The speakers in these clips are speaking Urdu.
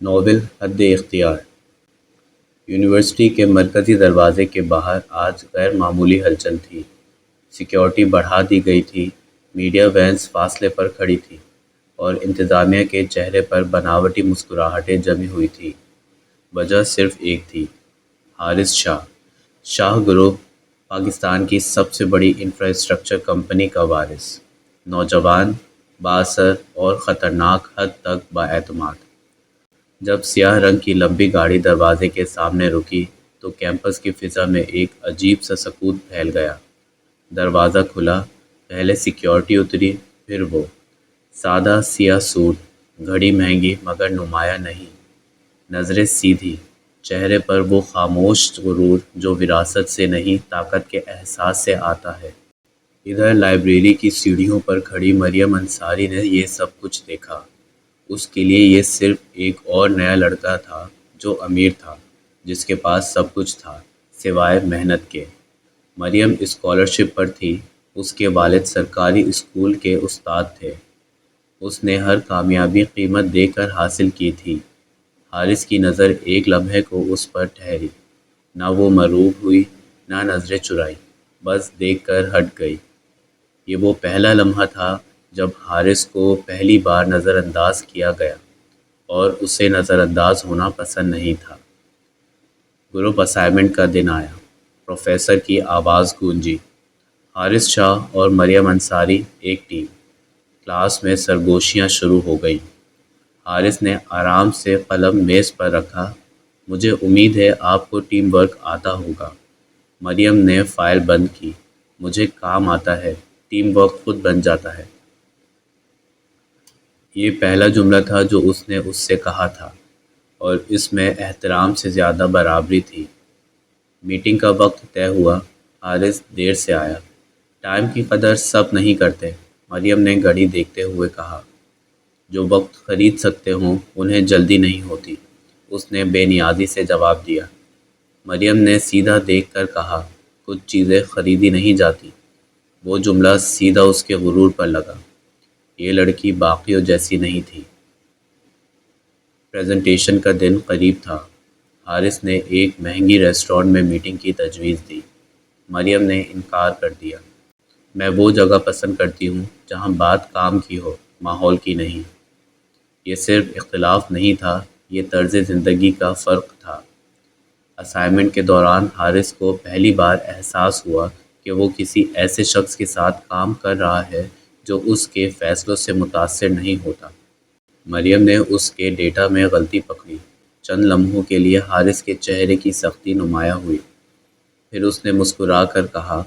ناول حد اختیار یونیورسٹی کے مرکزی دروازے کے باہر آج غیر معمولی ہلچل تھی۔ سیکیورٹی بڑھا دی گئی تھی، میڈیا وینز فاصلے پر کھڑی تھی اور انتظامیہ کے چہرے پر بناوٹی مسکراہٹیں جمی ہوئی تھیں۔ وجہ صرف ایک تھی، حارث شاہ۔ شاہ گروپ پاکستان کی سب سے بڑی انفراسٹرکچر کمپنی کا وارث، نوجوان، بااثر اور خطرناک حد تک بااعتماد۔ جب سیاہ رنگ کی لمبی گاڑی دروازے کے سامنے رکی تو کیمپس کی فضا میں ایک عجیب سا سکون پھیل گیا۔ دروازہ کھلا، پہلے سیکیورٹی اتری، پھر وہ سادہ سیاہ سوٹ، گھڑی مہنگی مگر نمایاں نہیں، نظریں سیدھی، چہرے پر وہ خاموش غرور جو وراثت سے نہیں طاقت کے احساس سے آتا ہے۔ ادھر لائبریری کی سیڑھیوں پر کھڑی مریم انصاری نے یہ سب کچھ دیکھا۔ اس کے لیے یہ صرف ایک اور نیا لڑکا تھا جو امیر تھا، جس کے پاس سب کچھ تھا سوائے محنت کے۔ مریم اسکالرشپ پر تھی، اس کے والد سرکاری اسکول کے استاد تھے۔ اس نے ہر کامیابی قیمت دے کر حاصل کی تھی۔ حارث کی نظر ایک لمحے کو اس پر ٹھہری، نہ وہ مرعوب ہوئی، نہ نظریں چرائی، بس دیکھ کر ہٹ گئی۔ یہ وہ پہلا لمحہ تھا جب حارث کو پہلی بار نظر انداز کیا گیا، اور اسے نظر انداز ہونا پسند نہیں تھا۔ گروپ اسائنمنٹ کا دن آیا، پروفیسر کی آواز گونجی، حارث شاہ اور مریم انصاری ایک ٹیم۔ کلاس میں سرگوشیاں شروع ہو گئیں۔ حارث نے آرام سے قلم میز پر رکھا، مجھے امید ہے آپ کو ٹیم ورک آتا ہوگا۔ مریم نے فائل بند کی، مجھے کام آتا ہے، ٹیم ورک خود بن جاتا ہے۔ یہ پہلا جملہ تھا جو اس نے اس سے کہا تھا، اور اس میں احترام سے زیادہ برابری تھی۔ میٹنگ کا وقت طے ہوا، حارث دیر سے آیا۔ ٹائم کی قدر سب نہیں کرتے، مریم نے گھڑی دیکھتے ہوئے کہا۔ جو وقت خرید سکتے ہوں انہیں جلدی نہیں ہوتی، اس نے بے نیازی سے جواب دیا۔ مریم نے سیدھا دیکھ کر کہا، کچھ چیزیں خریدی نہیں جاتی۔ وہ جملہ سیدھا اس کے غرور پر لگا۔ یہ لڑکی باقیوں جیسی نہیں تھی۔ پریزنٹیشن کا دن قریب تھا۔ حارث نے ایک مہنگی ریسٹورانٹ میں میٹنگ کی تجویز دی۔ مریم نے انکار کر دیا۔ میں وہ جگہ پسند کرتی ہوں جہاں بات کام کی ہو، ماحول کی نہیں۔ یہ صرف اختلاف نہیں تھا، یہ طرز زندگی کا فرق تھا۔ اسائنمنٹ کے دوران حارث کو پہلی بار احساس ہوا کہ وہ کسی ایسے شخص کے ساتھ کام کر رہا ہے جو اس کے فیصلوں سے متاثر نہیں ہوتا۔ مریم نے اس کے ڈیٹا میں غلطی پکڑی۔ چند لمحوں کے لیے حارث کے چہرے کی سختی نمایاں ہوئی، پھر اس نے مسکرا کر کہا،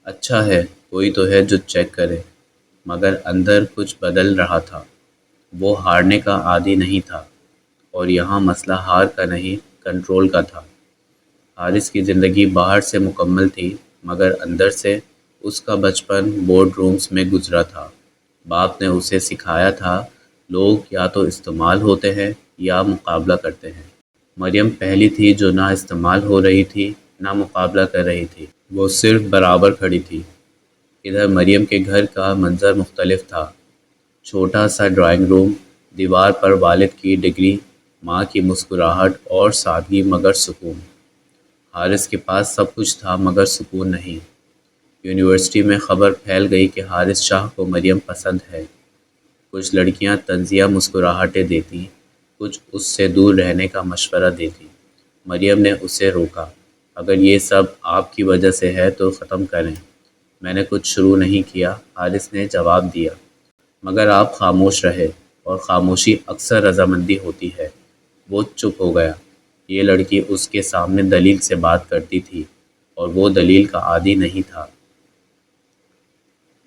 اچھا ہے، کوئی تو ہے جو چیک کرے۔ مگر اندر کچھ بدل رہا تھا۔ وہ ہارنے کا عادی نہیں تھا، اور یہاں مسئلہ ہار کا نہیں، کنٹرول کا تھا۔ حارث کی زندگی باہر سے مکمل تھی، مگر اندر سے اس کا بچپن بورڈ رومز میں گزرا تھا۔ باپ نے اسے سکھایا تھا، لوگ یا تو استعمال ہوتے ہیں یا مقابلہ کرتے ہیں۔ مریم پہلی تھی جو نہ استعمال ہو رہی تھی نہ مقابلہ کر رہی تھی، وہ صرف برابر کھڑی تھی۔ ادھر مریم کے گھر کا منظر مختلف تھا۔ چھوٹا سا ڈرائنگ روم، دیوار پر والد کی ڈگری، ماں کی مسکراہٹ اور سادگی مگر سکون۔ حارث کے پاس سب کچھ تھا مگر سکون نہیں۔ یونیورسٹی میں خبر پھیل گئی کہ حارث شاہ کو مریم پسند ہے۔ کچھ لڑکیاں طنزیہ مسکراہٹیں دیتی، کچھ اس سے دور رہنے کا مشورہ دیتی۔ مریم نے اسے روکا، اگر یہ سب آپ کی وجہ سے ہے تو ختم کریں۔ میں نے کچھ شروع نہیں کیا، حارث نے جواب دیا، مگر آپ خاموش رہے، اور خاموشی اکثر رضامندی ہوتی ہے۔ وہ چپ ہو گیا۔ یہ لڑکی اس کے سامنے دلیل سے بات کرتی تھی، اور وہ دلیل کا عادی نہیں تھا۔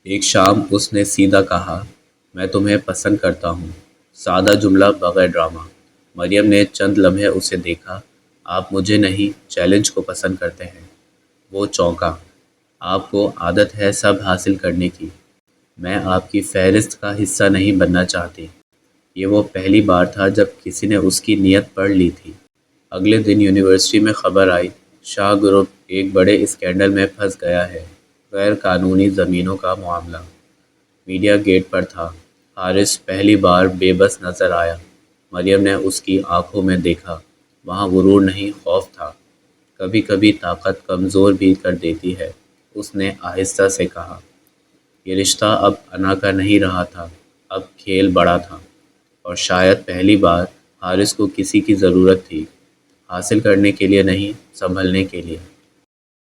ایک شام اس نے سیدھا کہا، میں تمہیں پسند کرتا ہوں، سادہ جملہ بغیر ڈرامہ۔ مریم نے چند لمحے اسے دیکھا۔ آپ مجھے نہیں، چیلنج کو پسند کرتے ہیں۔ وہ چونکا۔ آپ کو عادت ہے سب حاصل کرنے کی۔ میں آپ کی فہرست کا حصہ نہیں بننا چاہتی۔ یہ وہ پہلی بار تھا جب کسی نے اس کی نیت پڑھ لی تھی۔ اگلے دن یونیورسٹی میں خبر آئی، شاہ گروپ ایک بڑے اسکینڈل میں پھنس گیا ہے، غیر قانونی زمینوں کا معاملہ۔ میڈیا گیٹ پر تھا۔ حارث پہلی بار بے بس نظر آیا۔ مریم نے اس کی آنکھوں میں دیکھا، وہاں غرور نہیں، خوف تھا۔ کبھی کبھی طاقت کمزور بھی کر دیتی ہے، اس نے آہستہ سے کہا۔ یہ رشتہ اب انا کا نہیں رہا تھا، اب کھیل بڑا تھا، اور شاید پہلی بار حارث کو کسی کی ضرورت تھی، حاصل کرنے کے لیے نہیں، سنبھلنے کے لیے۔